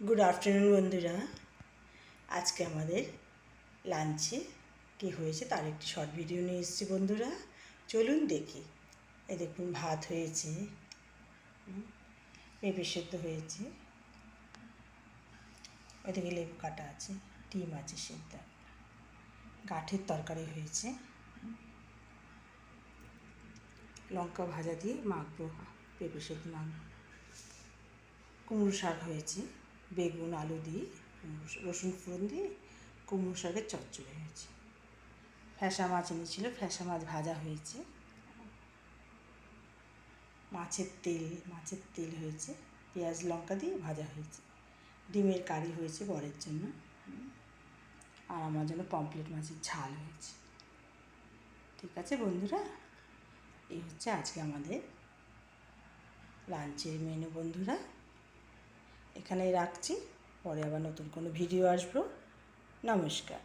Good afternoon বন্ধুরা। আজকে আমাদের লাঞ্চে কী হয়েছে তার একটি শর্ট ভিডিও নিয়ে এসেছি বন্ধুরা, চলুন দেখি। এই দেখুন, ভাত হয়েছে, পেঁপে সেদ্ধ হয়েছে, ওইদিকে লেবু কাটা আছে, ডিম আছে সেদ্ধ, গাঁঠের তরকারি হয়েছে, লঙ্কা ভাজা দিয়ে মাখবো, পেঁপে সেদ্ধ মাখবো, কুমড়ো শাক হয়েছে, বেগুন আলু দিয়ে রসুন ফোড়ন দিয়ে কুমড়ো শাকের চচ্চড়ি হয়েছে, ফ্যাসা মাছ এনেছিল, ফ্যাসা মাছ ভাজা হয়েছে, মাছের তেল হয়েছে, পেঁয়াজ লঙ্কা দিয়ে ভাজা হয়েছে, ডিমের কারি হয়েছে বরের জন্য, আর আমার জন্য পমফ্রেট মাছের ঝাল হয়েছে। ঠিক আছে বন্ধুরা, এই হচ্ছে আজকে আমাদের লাঞ্চের মেনু বন্ধুরা। এখানেই রাখছি, পরে আবার নতুন কোনো ভিডিও আসবো। নমস্কার।